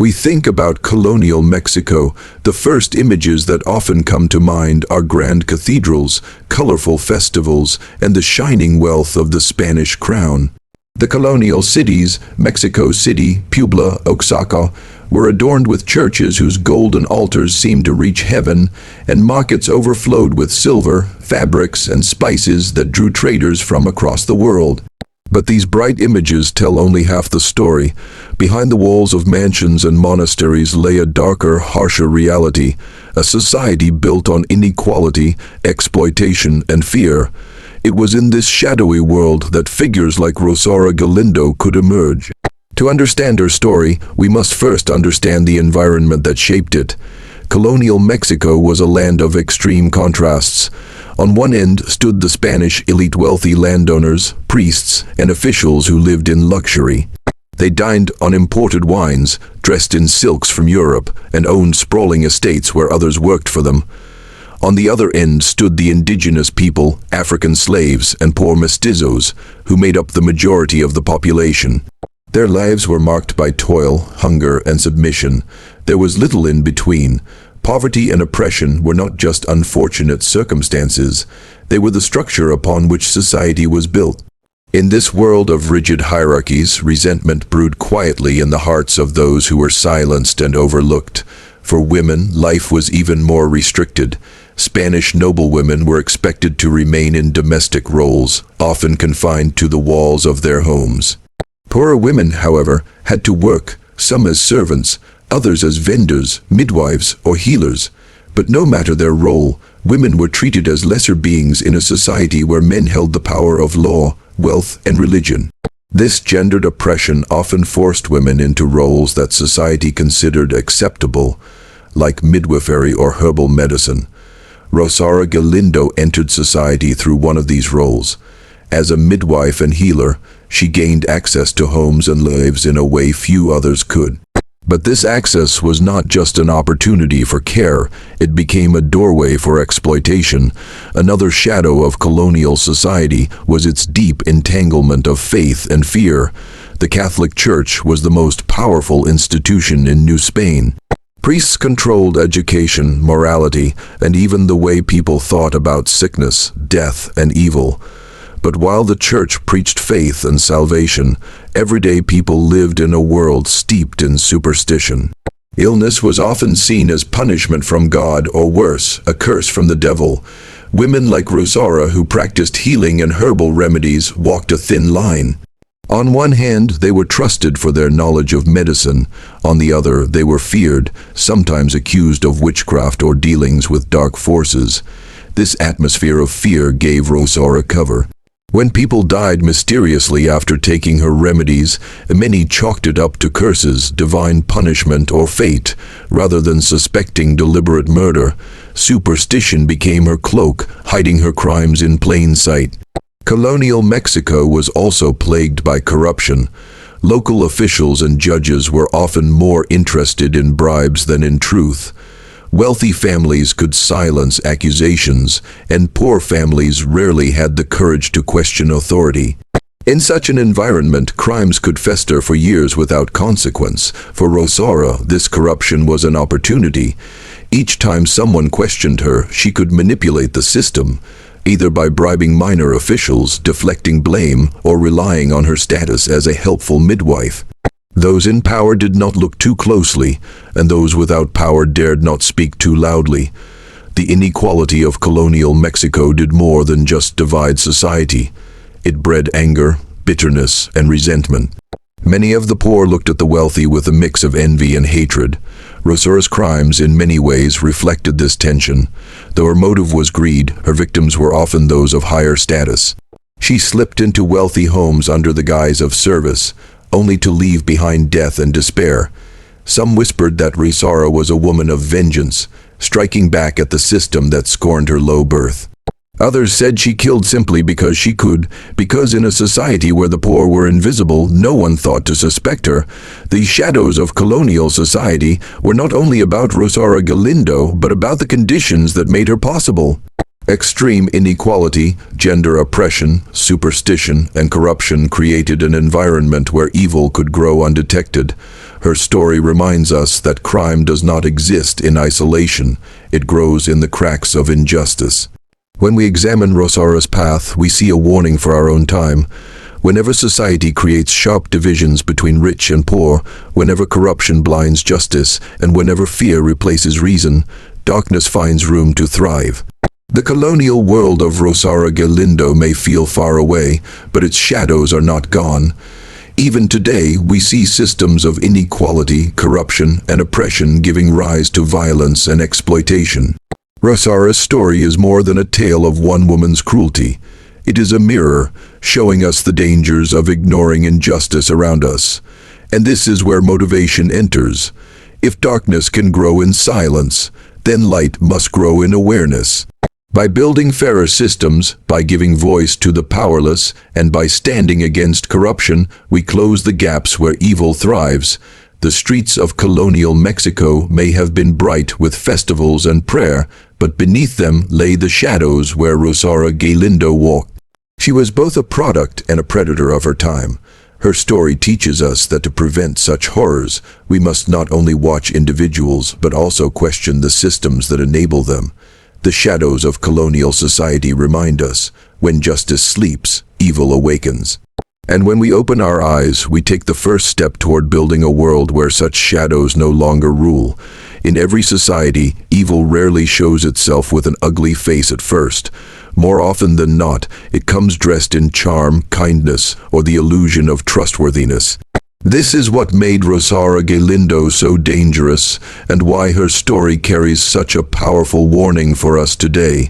we think about colonial Mexico, the first images that often come to mind are grand cathedrals, colorful festivals, and the shining wealth of the Spanish crown. The colonial cities, Mexico City, Puebla, Oaxaca, were adorned with churches whose golden altars seemed to reach heaven, and markets overflowed with silver, fabrics, and spices that drew traders from across the world. But these bright images tell only half the story. Behind the walls of mansions and monasteries lay a darker, harsher reality, a society built on inequality, exploitation, and fear. It was in this shadowy world that figures like Rosaura Galindo could emerge. To understand her story, we must first understand the environment that shaped it. Colonial Mexico was a land of extreme contrasts. On one end stood the Spanish elite, wealthy landowners, priests, and officials who lived in luxury. They dined on imported wines, dressed in silks from Europe, and owned sprawling estates where others worked for them. On the other end stood the indigenous people, African slaves, and poor mestizos, who made up the majority of the population. Their lives were marked by toil, hunger, and submission. There was little in between. Poverty and oppression were not just unfortunate circumstances, they were the structure upon which society was built. In this world of rigid hierarchies, resentment brewed quietly in the hearts of those who were silenced and overlooked. For women, life was even more restricted. Spanish noblewomen were expected to remain in domestic roles, often confined to the walls of their homes. Poorer women, however, had to work, some as servants, others as vendors, midwives, or healers. But no matter their role, women were treated as lesser beings in a society where men held the power of law, wealth, and religion. This gendered oppression often forced women into roles that society considered acceptable, like midwifery or herbal medicine. Rosaura Galindo entered society through one of these roles. As a midwife and healer, she gained access to homes and lives in a way few others could. But this access was not just an opportunity for care, it became a doorway for exploitation. Another shadow of colonial society was its deep entanglement of faith and fear. The Catholic Church was the most powerful institution in New Spain. Priests controlled education, morality, and even the way people thought about sickness, death, and evil. But while the church preached faith and salvation, everyday people lived in a world steeped in superstition. Illness was often seen as punishment from God, or worse, a curse from the devil. Women like Rosaura, who practiced healing and herbal remedies, walked a thin line. On one hand, they were trusted for their knowledge of medicine. On the other, they were feared, sometimes accused of witchcraft or dealings with dark forces. This atmosphere of fear gave Rosaura cover. When people died mysteriously after taking her remedies, many chalked it up to curses, divine punishment, or fate, rather than suspecting deliberate murder. Superstition became her cloak, hiding her crimes in plain sight. Colonial Mexico was also plagued by corruption. Local officials and judges were often more interested in bribes than in truth. Wealthy families could silence accusations, and poor families rarely had the courage to question authority. In such an environment, crimes could fester for years without consequence. For Rosaura, this corruption was an opportunity. Each time someone questioned her, she could manipulate the system, either by bribing minor officials, deflecting blame, or relying on her status as a helpful midwife. Those in power did not look too closely, and those without power dared not speak too loudly. The inequality of colonial Mexico did more than just divide society. It bred anger, bitterness, and resentment. Many of the poor looked at the wealthy with a mix of envy and hatred. Rosaura's crimes in many ways reflected this tension. Though her motive was greed, her victims were often those of higher status. She slipped into wealthy homes under the guise of service, only to leave behind death and despair. Some whispered that Rosaura was a woman of vengeance, striking back at the system that scorned her low birth. Others said she killed simply because she could, because in a society where the poor were invisible, no one thought to suspect her. The shadows of colonial society were not only about Rosaura Galindo, but about the conditions that made her possible. Extreme inequality, gender oppression, superstition, and corruption created an environment where evil could grow undetected. Her story reminds us that crime does not exist in isolation. It grows in the cracks of injustice. When we examine Rosaura's path, we see a warning for our own time. Whenever society creates sharp divisions between rich and poor, whenever corruption blinds justice, and whenever fear replaces reason, darkness finds room to thrive. The colonial world of Rosaura Galindo may feel far away, but its shadows are not gone. Even today, we see systems of inequality, corruption, and oppression giving rise to violence and exploitation. Rosaura's story is more than a tale of one woman's cruelty. It is a mirror, showing us the dangers of ignoring injustice around us. And this is where motivation enters. If darkness can grow in silence, then light must grow in awareness. By building fairer systems, by giving voice to the powerless, and by standing against corruption, we close the gaps where evil thrives. The streets of colonial Mexico may have been bright with festivals and prayer, but beneath them lay the shadows where Rosaura Galindo walked. She was both a product and a predator of her time. Her story teaches us that to prevent such horrors, we must not only watch individuals, but also question the systems that enable them. The shadows of colonial society remind us, when justice sleeps, evil awakens. And when we open our eyes, we take the first step toward building a world where such shadows no longer rule. In every society, evil rarely shows itself with an ugly face at first. More often than not, it comes dressed in charm, kindness, or the illusion of trustworthiness. This is what made Rosaura Galindo so dangerous, and why her story carries such a powerful warning for us today.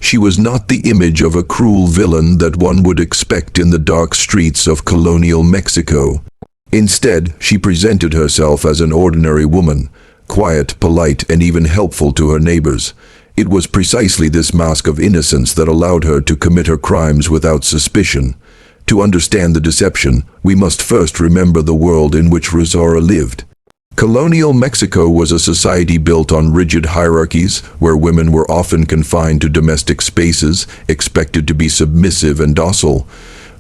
She was not the image of a cruel villain that one would expect in the dark streets of colonial Mexico. Instead, she presented herself as an ordinary woman, quiet, polite, and even helpful to her neighbors. It was precisely this mask of innocence that allowed her to commit her crimes without suspicion. To understand the deception, we must first remember the world in which Rosaura lived. Colonial Mexico was a society built on rigid hierarchies, where women were often confined to domestic spaces, expected to be submissive and docile.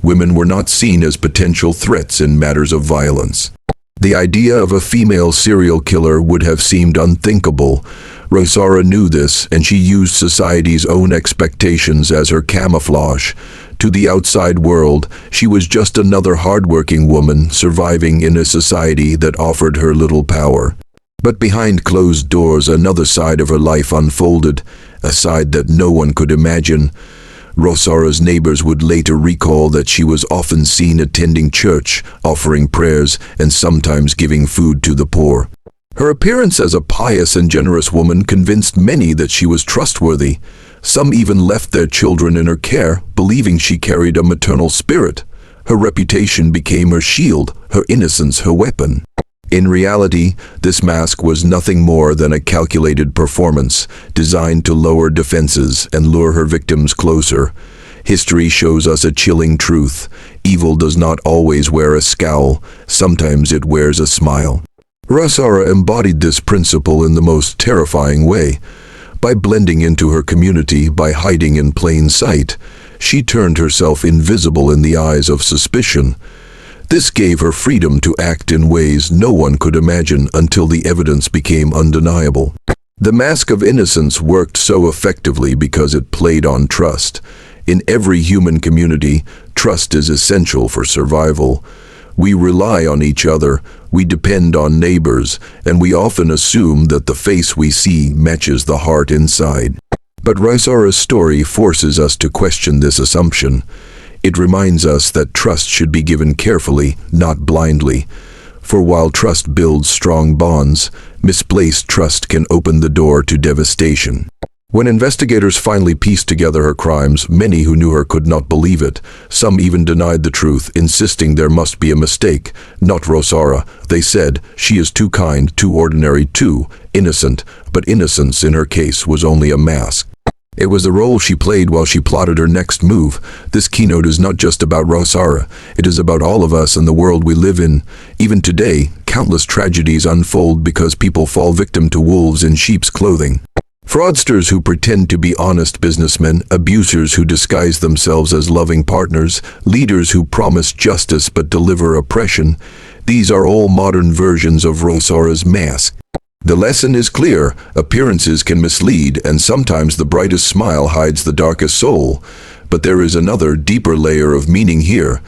Women were not seen as potential threats in matters of violence. The idea of a female serial killer would have seemed unthinkable. Rosaura knew this, and she used society's own expectations as her camouflage. To the outside world, she was just another hardworking woman surviving in a society that offered her little power. But behind closed doors, another side of her life unfolded, a side that no one could imagine. Rosaura's neighbors would later recall that she was often seen attending church, offering prayers, and sometimes giving food to the poor. Her appearance as a pious and generous woman convinced many that she was trustworthy. Some even left their children in her care, believing she carried a maternal spirit. Her reputation became her shield, her innocence her weapon. In reality, this mask was nothing more than a calculated performance, designed to lower defenses and lure her victims closer. History shows us a chilling truth. Evil does not always wear a scowl, sometimes it wears a smile. Rosaura embodied this principle in the most terrifying way. By blending into her community, by hiding in plain sight, she turned herself invisible in the eyes of suspicion. This gave her freedom to act in ways no one could imagine until the evidence became undeniable. The mask of innocence worked so effectively because it played on trust. In every human community, trust is essential for survival. We rely on each other, we depend on neighbors, and we often assume that the face we see matches the heart inside. But Rosaura's story forces us to question this assumption. It reminds us that trust should be given carefully, not blindly. For while trust builds strong bonds, misplaced trust can open the door to devastation. When investigators finally pieced together her crimes, many who knew her could not believe it. Some even denied the truth, insisting there must be a mistake. Not Rosaura, they said. She is too kind, too ordinary, too innocent. But innocence in her case was only a mask. It was the role she played while she plotted her next move. This keynote is not just about Rosaura. It is about all of us and the world we live in. Even today, countless tragedies unfold because people fall victim to wolves in sheep's clothing. Fraudsters who pretend to be honest businessmen, abusers who disguise themselves as loving partners, leaders who promise justice but deliver oppression. These are all modern versions of Rosaura's mask. The lesson is clear: appearances can mislead, and sometimes the brightest smile hides the darkest soul. But there is another, deeper layer of meaning here.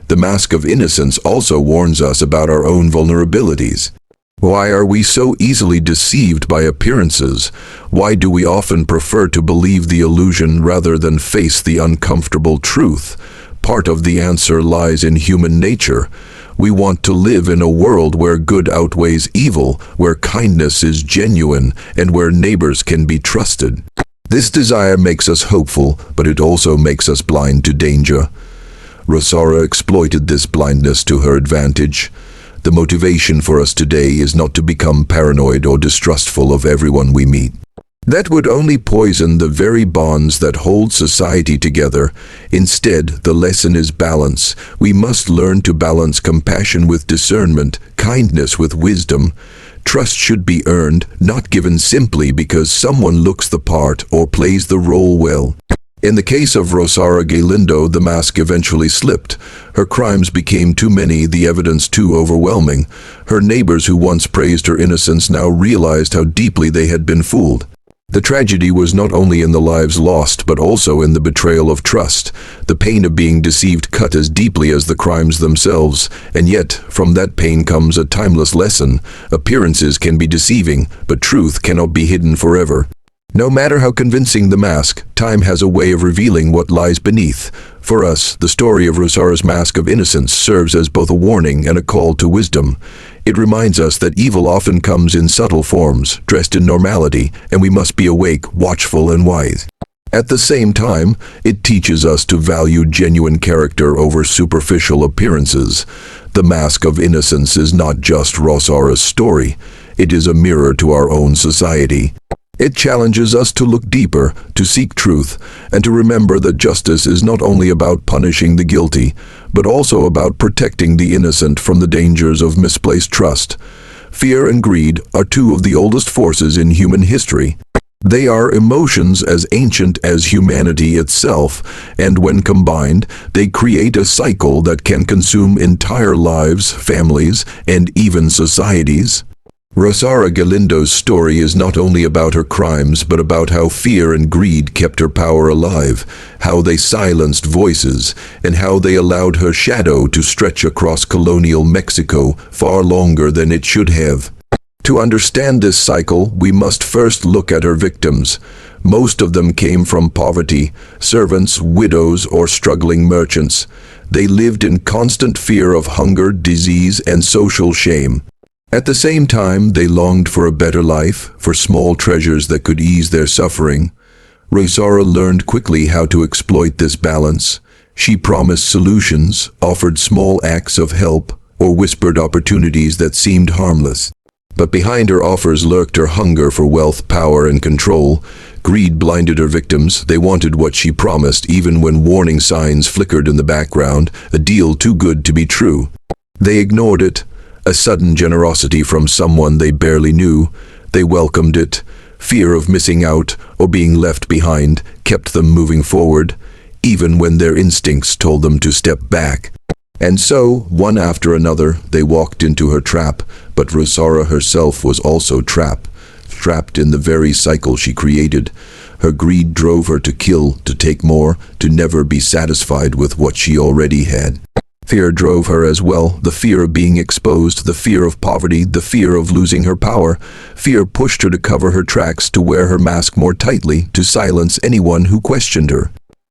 The mask of innocence also warns us about our own vulnerabilities. Why are we so easily deceived by appearances? Why do we often prefer to believe the illusion rather than face the uncomfortable truth? Part of the answer lies in human nature. We want to live in a world where good outweighs evil, where kindness is genuine, and where neighbors can be trusted. This desire makes us hopeful, but it also makes us blind to danger. Rosaura exploited this blindness to her advantage. The motivation for us today is not to become paranoid or distrustful of everyone we meet. That would only poison the very bonds that hold society together. Instead, the lesson is balance. We must learn to balance compassion with discernment, kindness with wisdom. Trust should be earned, not given simply because someone looks the part or plays the role well. In the case of Rosaura Galindo, the mask eventually slipped. Her crimes became too many, the evidence too overwhelming. Her neighbors who once praised her innocence now realized how deeply they had been fooled. The tragedy was not only in the lives lost, but also in the betrayal of trust. The pain of being deceived cut as deeply as the crimes themselves, and yet, from that pain comes a timeless lesson. Appearances can be deceiving, but truth cannot be hidden forever. No matter how convincing the mask, time has a way of revealing what lies beneath. For us, the story of Rosaura's mask of innocence serves as both a warning and a call to wisdom. It reminds us that evil often comes in subtle forms, dressed in normality, and we must be awake, watchful, and wise. At the same time, it teaches us to value genuine character over superficial appearances. The mask of innocence is not just Rosaura's story. It is a mirror to our own society. It challenges us to look deeper, to seek truth, and to remember that justice is not only about punishing the guilty, but also about protecting the innocent from the dangers of misplaced trust. Fear and greed are two of the oldest forces in human history. They are emotions as ancient as humanity itself, and when combined, they create a cycle that can consume entire lives, families, and even societies. Rosaura Galindo's story is not only about her crimes, but about how fear and greed kept her power alive, how they silenced voices, and how they allowed her shadow to stretch across colonial Mexico far longer than it should have. To understand this cycle, we must first look at her victims. Most of them came from poverty, servants, widows, or struggling merchants. They lived in constant fear of hunger, disease, and social shame. At the same time, they longed for a better life, for small treasures that could ease their suffering. Rosaura learned quickly how to exploit this balance. She promised solutions, offered small acts of help, or whispered opportunities that seemed harmless. But behind her offers lurked her hunger for wealth, power, and control. Greed blinded her victims. They wanted what she promised, even when warning signs flickered in the background, a deal too good to be true. They ignored it. A sudden generosity from someone they barely knew. They welcomed it. Fear of missing out or being left behind kept them moving forward, even when their instincts told them to step back. And so, one after another, they walked into her trap, but Rosaura herself was also trapped in the very cycle she created. Her greed drove her to kill, to take more, to never be satisfied with what she already had. Fear drove her as well, the fear of being exposed, the fear of poverty, the fear of losing her power. Fear pushed her to cover her tracks, to wear her mask more tightly, to silence anyone who questioned her.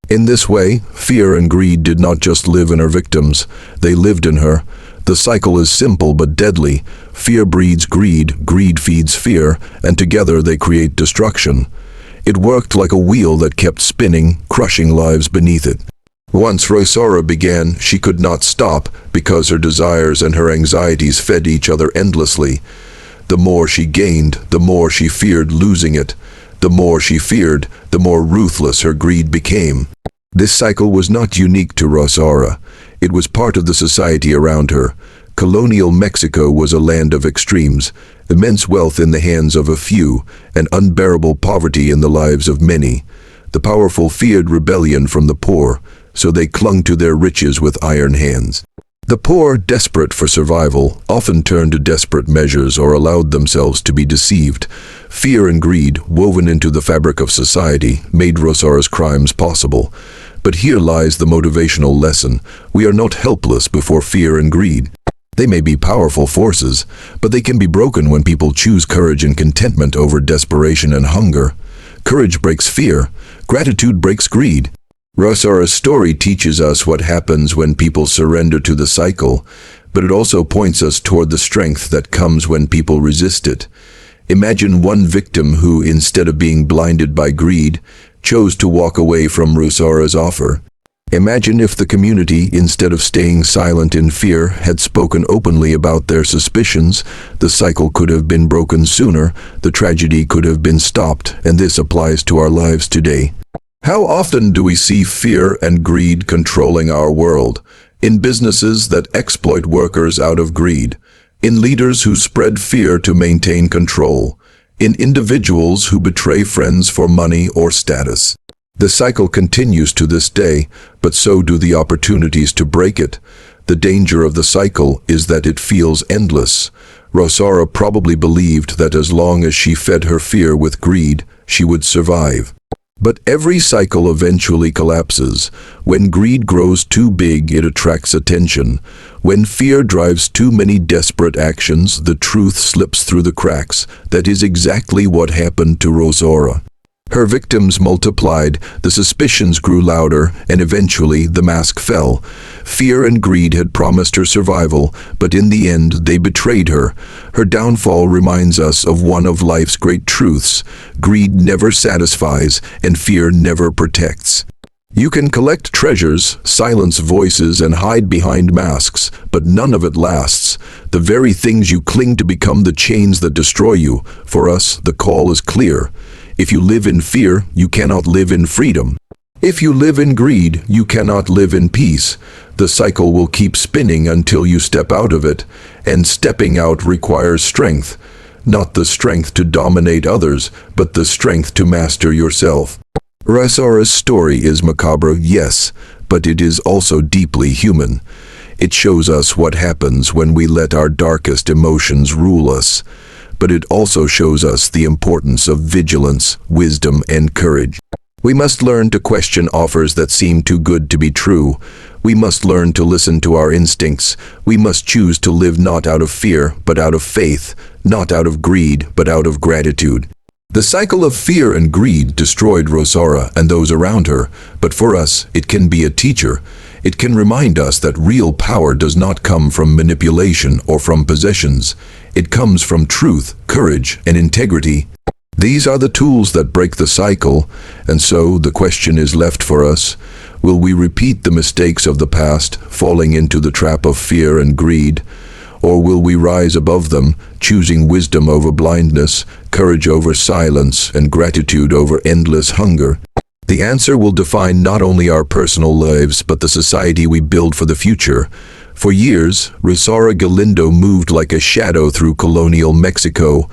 In this way, fear and greed did not just live in her victims, they lived in her. The cycle is simple but deadly. Fear breeds greed, greed feeds fear, and together they create destruction. It worked like a wheel that kept spinning, crushing lives beneath it. Once Rosaura began, she could not stop because her desires and her anxieties fed each other endlessly. The more she gained, the more she feared losing it. The more she feared, the more ruthless her greed became. This cycle was not unique to Rosaura. It was part of the society around her. Colonial Mexico was a land of extremes, immense wealth in the hands of a few, and unbearable poverty in the lives of many. The powerful feared rebellion from the poor, so they clung to their riches with iron hands. The poor, desperate for survival, often turned to desperate measures or allowed themselves to be deceived. Fear and greed, woven into the fabric of society, made Rosaura's crimes possible. But here lies the motivational lesson. We are not helpless before fear and greed. They may be powerful forces, but they can be broken when people choose courage and contentment over desperation and hunger. Courage breaks fear. Gratitude breaks greed. Rosaura's story teaches us what happens when people surrender to the cycle, but it also points us toward the strength that comes when people resist it. Imagine one victim who, instead of being blinded by greed, chose to walk away from Rosaura's offer. Imagine if the community, instead of staying silent in fear, had spoken openly about their suspicions. The cycle could have been broken sooner, the tragedy could have been stopped, and this applies to our lives today. How often do we see fear and greed controlling our world? In businesses that exploit workers out of greed, in leaders who spread fear to maintain control, in individuals who betray friends for money or status. The cycle continues to this day, but so do the opportunities to break it. The danger of the cycle is that it feels endless. Rosaura probably believed that as long as she fed her fear with greed, she would survive. But every cycle eventually collapses. When greed grows too big, it attracts attention. When fear drives too many desperate actions, the truth slips through the cracks. That is exactly what happened to Rosaura. Her victims multiplied, the suspicions grew louder, and eventually the mask fell. Fear and greed had promised her survival, but in the end they betrayed her. Her downfall reminds us of one of life's great truths. Greed never satisfies, and fear never protects. You can collect treasures, silence voices, and hide behind masks, but none of it lasts. The very things you cling to become the chains that destroy you. For us, the call is clear. If you live in fear, you cannot live in freedom. If you live in greed, you cannot live in peace. The cycle will keep spinning until you step out of it, and stepping out requires strength. Not the strength to dominate others, but the strength to master yourself. Rosaura's story is macabre, yes, but it is also deeply human. It shows us what happens when we let our darkest emotions rule us. But it also shows us the importance of vigilance, wisdom, and courage. We must learn to question offers that seem too good to be true. We must learn to listen to our instincts. We must choose to live not out of fear, but out of faith, not out of greed, but out of gratitude. The cycle of fear and greed destroyed Rosaura and those around her, but for us, it can be a teacher. It can remind us that real power does not come from manipulation or from possessions. It comes from truth, courage, and integrity. These are the tools that break the cycle, and so the question is left for us. Will we repeat the mistakes of the past, falling into the trap of fear and greed? Or will we rise above them, choosing wisdom over blindness, courage over silence, and gratitude over endless hunger? The answer will define not only our personal lives, but the society we build for the future. For years, Rosaura Galindo moved like a shadow through colonial Mexico.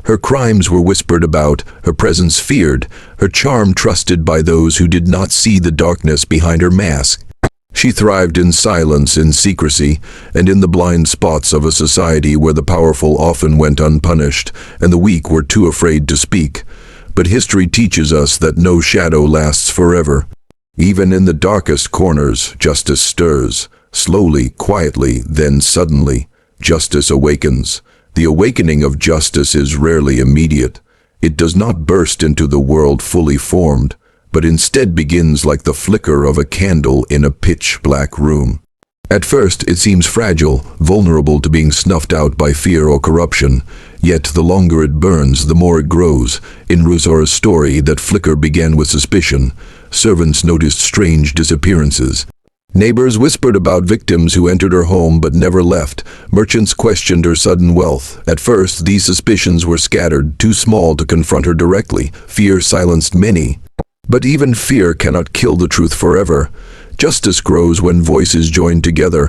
Her crimes were whispered about, her presence feared, her charm trusted by those who did not see the darkness behind her mask. She thrived in silence, in secrecy, and in the blind spots of a society where the powerful often went unpunished, and the weak were too afraid to speak. But history teaches us that no shadow lasts forever. Even in the darkest corners, justice stirs. Slowly, quietly, then suddenly, justice awakens. The awakening of justice is rarely immediate. It does not burst into the world fully formed, but instead begins like the flicker of a candle in a pitch-black room. At first, it seems fragile, vulnerable to being snuffed out by fear or corruption. Yet the longer it burns, the more it grows. In Rosaura's story, that flicker began with suspicion. Servants noticed strange disappearances. Neighbors whispered about victims who entered her home but never left. Merchants questioned her sudden wealth. At first, these suspicions were scattered, too small to confront her directly. Fear silenced many. But even fear cannot kill the truth forever. Justice grows when voices join together.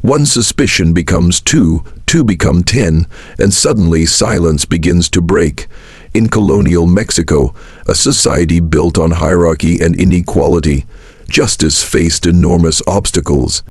One suspicion becomes two become 10, and suddenly silence begins to break. In colonial Mexico, a society built on hierarchy and inequality, justice faced enormous obstacles.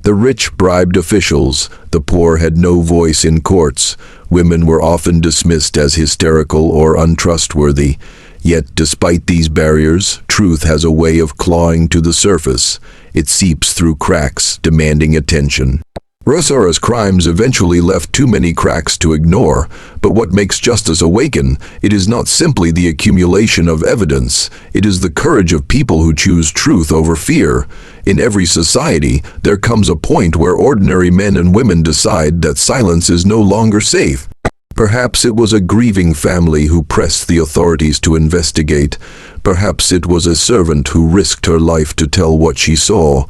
The rich bribed officials, the poor had no voice in courts, women were often dismissed as hysterical or untrustworthy. Yet, despite these barriers, truth has a way of clawing to the surface. It seeps through cracks, demanding attention. Rosaura's crimes eventually left too many cracks to ignore, but what makes justice awaken, it is not simply the accumulation of evidence, it is the courage of people who choose truth over fear. In every society, there comes a point where ordinary men and women decide that silence is no longer safe. Perhaps it was a grieving family who pressed the authorities to investigate. Perhaps it was a servant who risked her life to tell what she saw.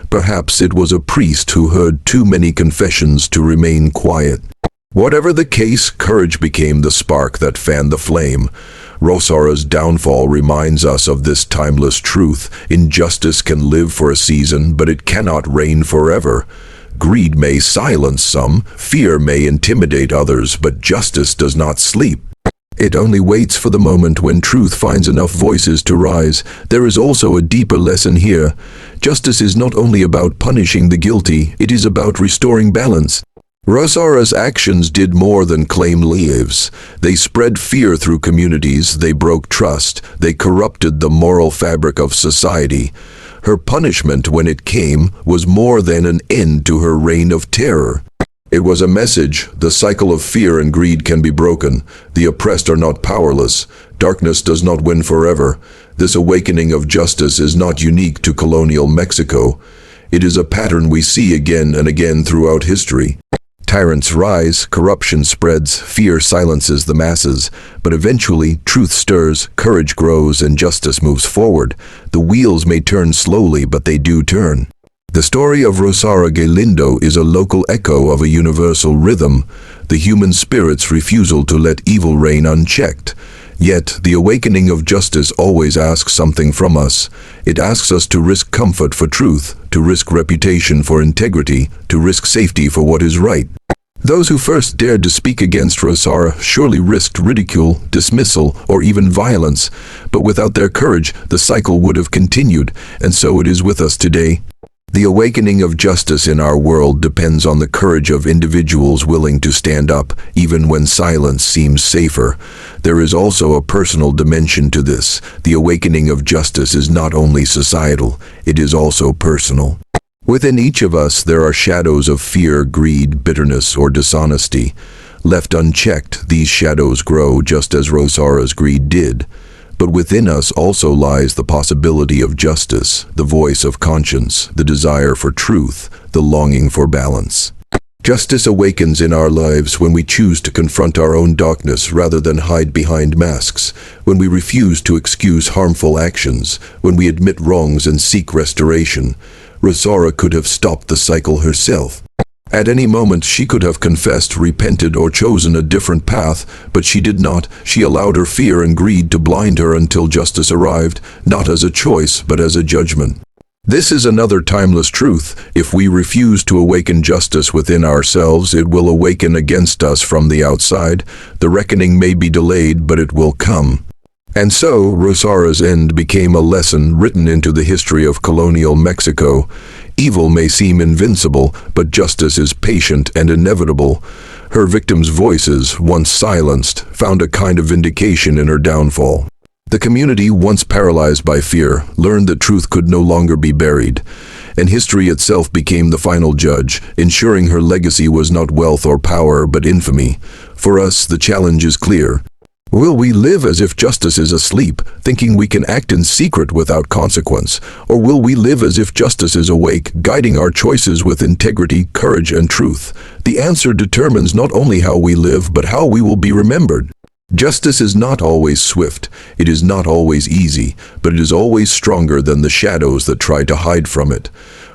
Perhaps it was a priest who heard too many confessions to remain quiet. Whatever the case, courage became the spark that fanned the flame. Rosaura's downfall reminds us of this timeless truth. Injustice can live for a season, but it cannot reign forever. Greed may silence some, fear may intimidate others, but justice does not sleep. It only waits for the moment when truth finds enough voices to rise. There is also a deeper lesson here. Justice is not only about punishing the guilty, it is about restoring balance. Rosaura's actions did more than claim lives. They spread fear through communities, they broke trust, they corrupted the moral fabric of society. Her punishment, when it came, was more than an end to her reign of terror. It was a message. The cycle of fear and greed can be broken. The oppressed are not powerless. Darkness does not win forever. This awakening of justice is not unique to colonial Mexico. It is a pattern we see again and again throughout history. Tyrants rise, corruption spreads, fear silences the masses, but eventually truth stirs, courage grows, and justice moves forward. The wheels may turn slowly, but they do turn. The story of Rosaura Galindo is a local echo of a universal rhythm, the human spirit's refusal to let evil reign unchecked. Yet, the awakening of justice always asks something from us. It asks us to risk comfort for truth, to risk reputation for integrity, to risk safety for what is right. Those who first dared to speak against Rosaura surely risked ridicule, dismissal, or even violence, but without their courage, the cycle would have continued, and so it is with us today. The awakening of justice in our world depends on the courage of individuals willing to stand up, even when silence seems safer. There is also a personal dimension to this. The awakening of justice is not only societal, it is also personal. Within each of us there are shadows of fear, greed, bitterness, or dishonesty. Left unchecked, these shadows grow just as Rosaura's greed did. But within us also lies the possibility of justice, the voice of conscience, the desire for truth, the longing for balance. Justice awakens in our lives when we choose to confront our own darkness rather than hide behind masks, when we refuse to excuse harmful actions, when we admit wrongs and seek restoration. Rosaura could have stopped the cycle herself. At any moment she could have confessed, repented, or chosen a different path, but she did not. She allowed her fear and greed to blind her until justice arrived, not as a choice, but as a judgment. This is another timeless truth. If we refuse to awaken justice within ourselves, it will awaken against us from the outside. The reckoning may be delayed, but it will come. And so, Rosaura's end became a lesson written into the history of colonial Mexico. Evil may seem invincible, but justice is patient and inevitable. Her victims' voices, once silenced, found a kind of vindication in her downfall. The community, once paralyzed by fear, learned that truth could no longer be buried, and history itself became the final judge, ensuring her legacy was not wealth or power, but infamy. For us, the challenge is clear. Will we live as if justice is asleep, thinking we can act in secret without consequence? Or will we live as if justice is awake, guiding our choices with integrity, courage, and truth? The answer determines not only how we live, but how we will be remembered. Justice is not always swift, it is not always easy, but it is always stronger than the shadows that try to hide from it.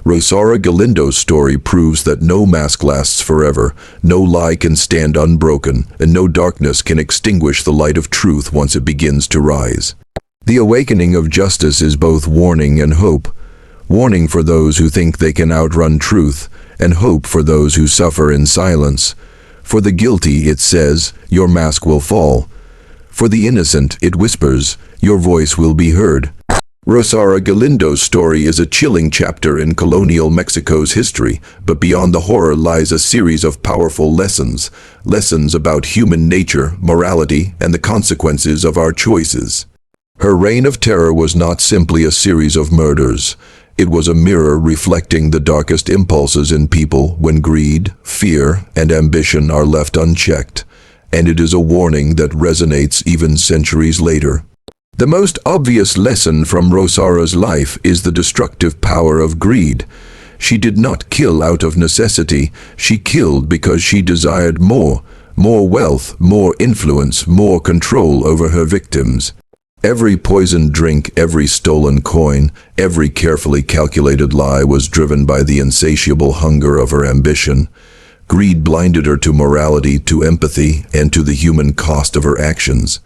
Rosaura Galindo's story proves that no mask lasts forever, no lie can stand unbroken, and no darkness can extinguish the light of truth once it begins to rise. The awakening of justice is both warning and hope. Warning for those who think they can outrun truth, and hope for those who suffer in silence. For the guilty, it says, your mask will fall. For the innocent, it whispers, your voice will be heard. Rosaura Galindo's story is a chilling chapter in colonial Mexico's history, but beyond the horror lies a series of powerful lessons about human nature, morality, and the consequences of our choices. Her reign of terror was not simply a series of murders. It was a mirror reflecting the darkest impulses in people when greed, fear, and ambition are left unchecked, and it is a warning that resonates even centuries later. The most obvious lesson from Rosaura's life is the destructive power of greed. She did not kill out of necessity, she killed because she desired more wealth, more influence, more control over her victims. Every poisoned drink, every stolen coin, every carefully calculated lie was driven by the insatiable hunger of her ambition. Greed blinded her to morality, to empathy, and to the human cost of her actions.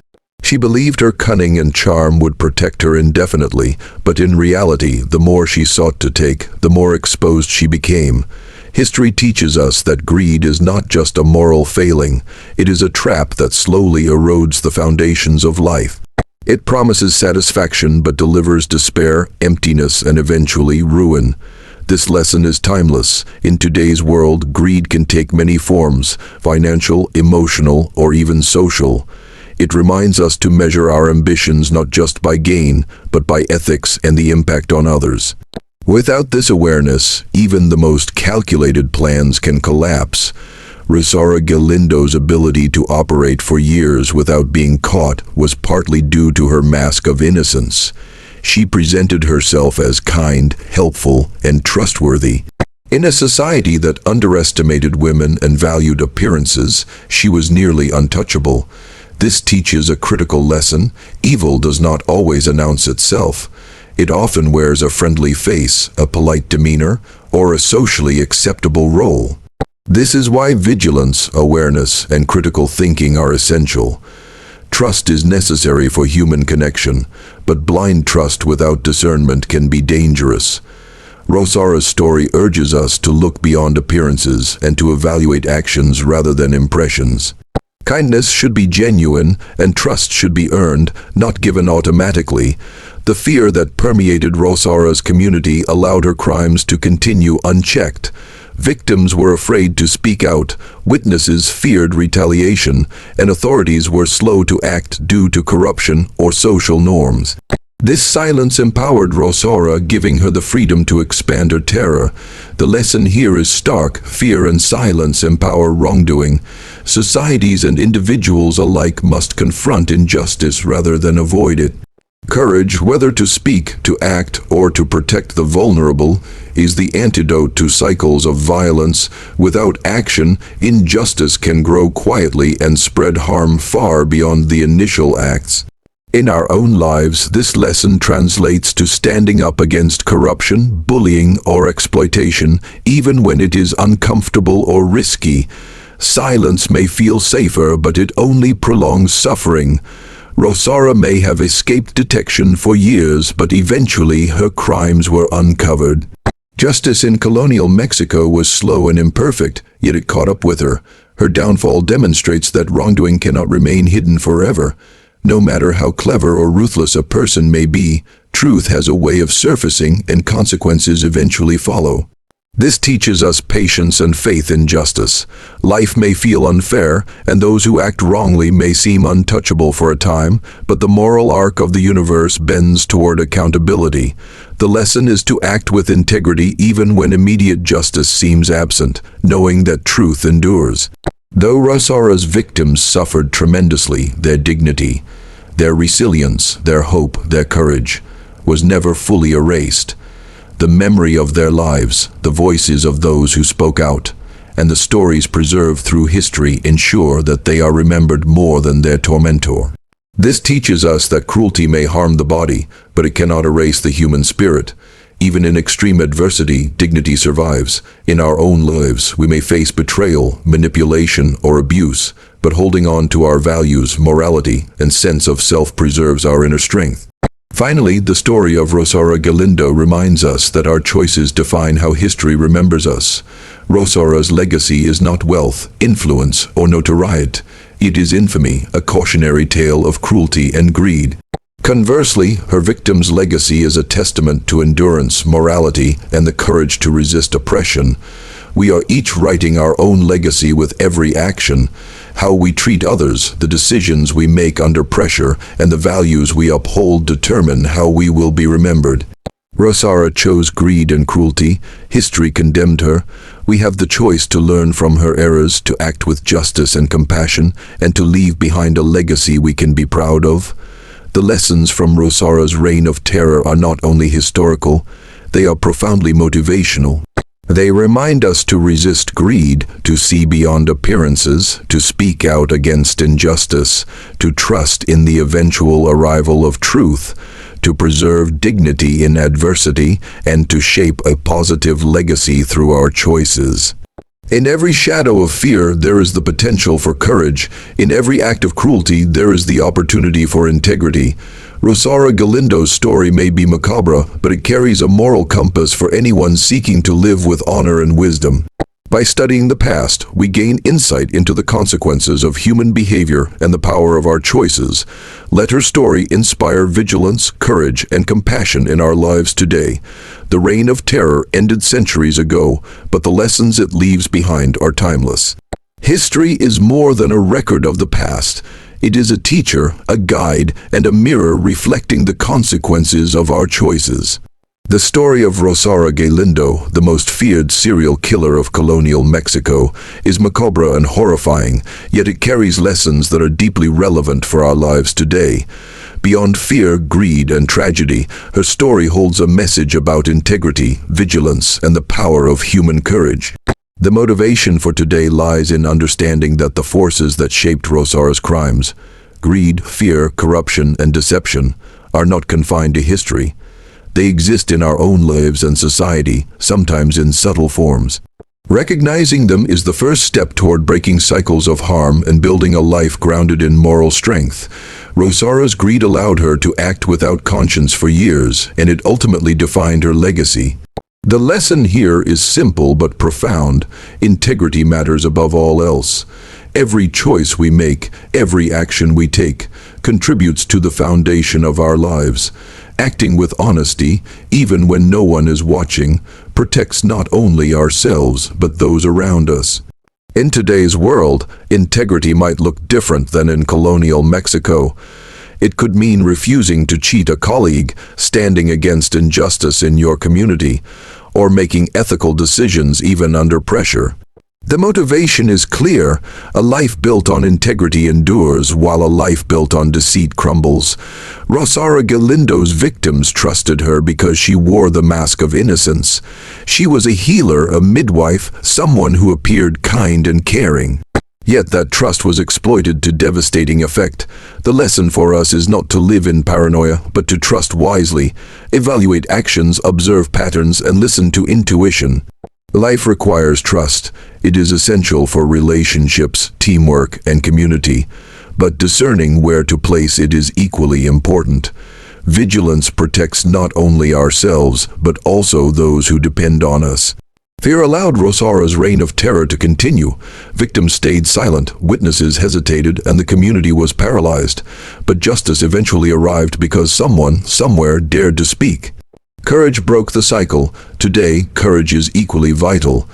She believed her cunning and charm would protect her indefinitely, but in reality, the more she sought to take, the more exposed she became. History teaches us that greed is not just a moral failing, it is a trap that slowly erodes the foundations of life. It promises satisfaction but delivers despair, emptiness, and eventually ruin. This lesson is timeless. In today's world, greed can take many forms: financial, emotional, or even social. It reminds us to measure our ambitions not just by gain, but by ethics and the impact on others. Without this awareness, even the most calculated plans can collapse. Rosaura Galindo's ability to operate for years without being caught was partly due to her mask of innocence. She presented herself as kind, helpful, and trustworthy. In a society that underestimated women and valued appearances, she was nearly untouchable. This teaches a critical lesson: evil does not always announce itself. It often wears a friendly face, a polite demeanor, or a socially acceptable role. This is why vigilance, awareness, and critical thinking are essential. Trust is necessary for human connection, but blind trust without discernment can be dangerous. Rosaura's story urges us to look beyond appearances and to evaluate actions rather than impressions. Kindness should be genuine, and trust should be earned, not given automatically. The fear that permeated Rosaura's community allowed her crimes to continue unchecked. Victims were afraid to speak out, witnesses feared retaliation, and authorities were slow to act due to corruption or social norms. This silence empowered Rosaura, giving her the freedom to expand her terror. The lesson here is stark: fear and silence empower wrongdoing. Societies and individuals alike must confront injustice rather than avoid it. Courage, whether to speak, to act, or to protect the vulnerable, is the antidote to cycles of violence. Without action, injustice can grow quietly and spread harm far beyond the initial acts. In our own lives, this lesson translates to standing up against corruption, bullying, or exploitation, even when it is uncomfortable or risky. Silence may feel safer, but it only prolongs suffering. Rosaura may have escaped detection for years, but eventually her crimes were uncovered. Justice in colonial Mexico was slow and imperfect, yet it caught up with her. Her downfall demonstrates that wrongdoing cannot remain hidden forever. No matter how clever or ruthless a person may be, truth has a way of surfacing and consequences eventually follow. This teaches us patience and faith in justice. Life may feel unfair, and those who act wrongly may seem untouchable for a time, but the moral arc of the universe bends toward accountability. The lesson is to act with integrity even when immediate justice seems absent, knowing that truth endures. Though Rosaura's victims suffered tremendously, their dignity, their resilience, their hope, their courage was never fully erased. The memory of their lives, the voices of those who spoke out, and the stories preserved through history ensure that they are remembered more than their tormentor. This teaches us that cruelty may harm the body, but it cannot erase the human spirit. Even in extreme adversity, dignity survives. In our own lives, we may face betrayal, manipulation, or abuse, but holding on to our values, morality, and sense of self preserves our inner strength. Finally, the story of Rosaura Galindo reminds us that our choices define how history remembers us. Rosaura's legacy is not wealth, influence, or notoriety. It is infamy, a cautionary tale of cruelty and greed. Conversely, her victim's legacy is a testament to endurance, morality, and the courage to resist oppression. We are each writing our own legacy with every action. How we treat others, the decisions we make under pressure, and the values we uphold determine how we will be remembered. Rosaura chose greed and cruelty. History condemned her. We have the choice to learn from her errors, to act with justice and compassion, and to leave behind a legacy we can be proud of. The lessons from Rosaura's reign of terror are not only historical, they are profoundly motivational. They remind us to resist greed, to see beyond appearances, to speak out against injustice, to trust in the eventual arrival of truth, to preserve dignity in adversity, and to shape a positive legacy through our choices. In every shadow of fear, there is the potential for courage. In every act of cruelty, there is the opportunity for integrity. Rosaura Galindo's story may be macabre, but it carries a moral compass for anyone seeking to live with honor and wisdom. By studying the past, we gain insight into the consequences of human behavior and the power of our choices. Let her story inspire vigilance, courage, and compassion in our lives today. The reign of terror ended centuries ago, but the lessons it leaves behind are timeless. History is more than a record of the past. It is a teacher, a guide, and a mirror reflecting the consequences of our choices. The story of Rosaura Galindo, the most feared serial killer of colonial Mexico, is macabre and horrifying, yet it carries lessons that are deeply relevant for our lives today. Beyond fear, greed, and tragedy, her story holds a message about integrity, vigilance, and the power of human courage. The motivation for today lies in understanding that the forces that shaped Rosaura's crimes, greed, fear, corruption, and deception, are not confined to history. They exist in our own lives and society, sometimes in subtle forms. Recognizing them is the first step toward breaking cycles of harm and building a life grounded in moral strength. Rosaura's greed allowed her to act without conscience for years, and it ultimately defined her legacy. The lesson here is simple but profound. Integrity matters above all else. Every choice we make, every action we take, contributes to the foundation of our lives. Acting with honesty, even when no one is watching, protects not only ourselves, but those around us. In today's world, integrity might look different than in colonial Mexico. It could mean refusing to cheat a colleague, standing against injustice in your community, or making ethical decisions even under pressure. The motivation is clear. A life built on integrity endures, while a life built on deceit crumbles. Rosaura Galindo's victims trusted her because she wore the mask of innocence. She was a healer, a midwife, someone who appeared kind and caring. Yet that trust was exploited to devastating effect. The lesson for us is not to live in paranoia, but to trust wisely, evaluate actions, observe patterns, and listen to intuition. Life requires trust. It is essential for relationships, teamwork, and community, but discerning where to place it is equally important. Vigilance protects not only ourselves, but also those who depend on us. Fear allowed Rosaura's reign of terror to continue. Victims stayed silent, witnesses hesitated, and the community was paralyzed. But justice eventually arrived because someone, somewhere, dared to speak. Courage broke the cycle. Today, courage is equally vital.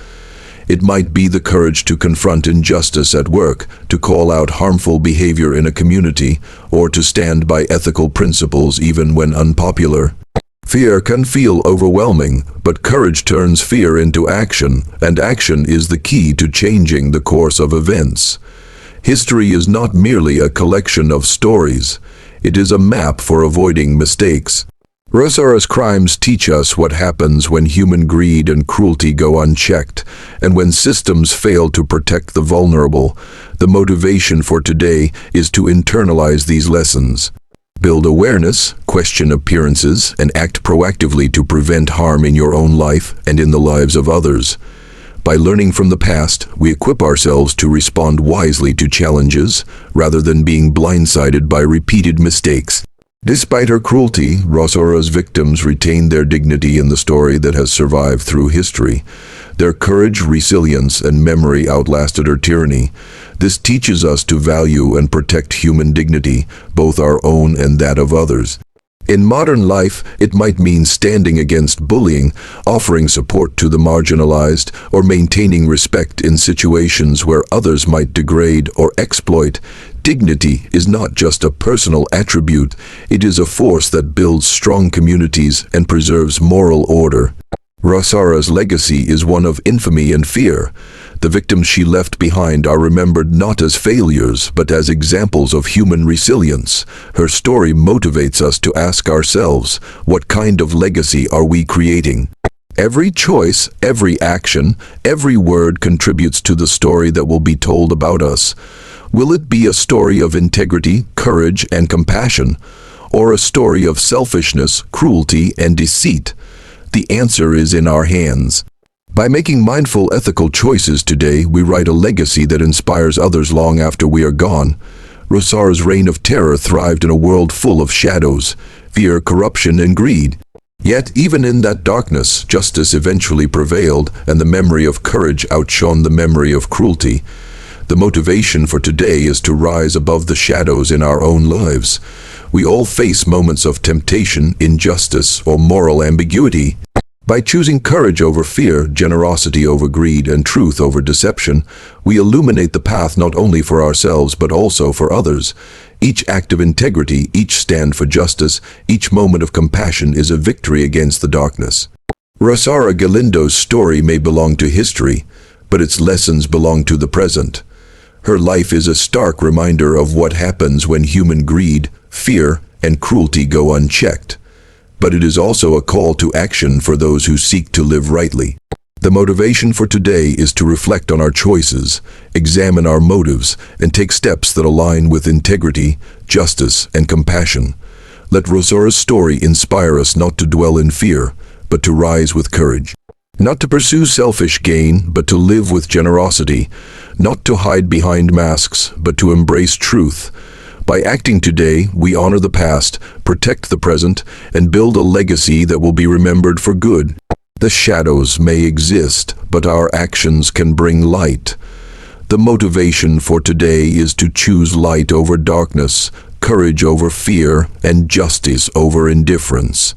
It might be the courage to confront injustice at work, to call out harmful behavior in a community, or to stand by ethical principles even when unpopular. Fear can feel overwhelming, but courage turns fear into action, and action is the key to changing the course of events. History is not merely a collection of stories. It is a map for avoiding mistakes. Rosaura's crimes teach us what happens when human greed and cruelty go unchecked, and when systems fail to protect the vulnerable. The motivation for today is to internalize these lessons. Build awareness, question appearances, and act proactively to prevent harm in your own life and in the lives of others. By learning from the past, we equip ourselves to respond wisely to challenges, rather than being blindsided by repeated mistakes. Despite her cruelty, Rosaura's victims retain their dignity in the story that has survived through history. Their courage, resilience, and memory outlasted her tyranny. This teaches us to value and protect human dignity, both our own and that of others. In modern life, it might mean standing against bullying, offering support to the marginalized, or maintaining respect in situations where others might degrade or exploit. Dignity is not just a personal attribute, it is a force that builds strong communities and preserves moral order. Rosaura's legacy is one of infamy and fear. The victims she left behind are remembered not as failures, but as examples of human resilience. Her story motivates us to ask ourselves, what kind of legacy are we creating? Every choice, every action, every word contributes to the story that will be told about us. Will it be a story of integrity, courage, and compassion, or a story of selfishness, cruelty, and deceit? The answer is in our hands. By making mindful, ethical choices today, we write a legacy that inspires others long after we are gone. Rosaura's reign of terror thrived in a world full of shadows, fear, corruption, and greed. Yet, even in that darkness, justice eventually prevailed, and the memory of courage outshone the memory of cruelty. The motivation for today is to rise above the shadows in our own lives. We all face moments of temptation, injustice, or moral ambiguity. By choosing courage over fear, generosity over greed, and truth over deception, we illuminate the path not only for ourselves but also for others. Each act of integrity, each stand for justice, each moment of compassion is a victory against the darkness. Rosaura Galindo's story may belong to history, but its lessons belong to the present. Her life is a stark reminder of what happens when human greed, fear, and cruelty go unchecked. But it is also a call to action for those who seek to live rightly. The motivation for today is to reflect on our choices, examine our motives, and take steps that align with integrity, justice, and compassion. Let Rosaura's story inspire us not to dwell in fear, but to rise with courage. Not to pursue selfish gain, but to live with generosity. Not to hide behind masks, but to embrace truth. By acting today, we honor the past, protect the present, and build a legacy that will be remembered for good. The shadows may exist, but our actions can bring light. The motivation for today is to choose light over darkness, courage over fear, and justice over indifference.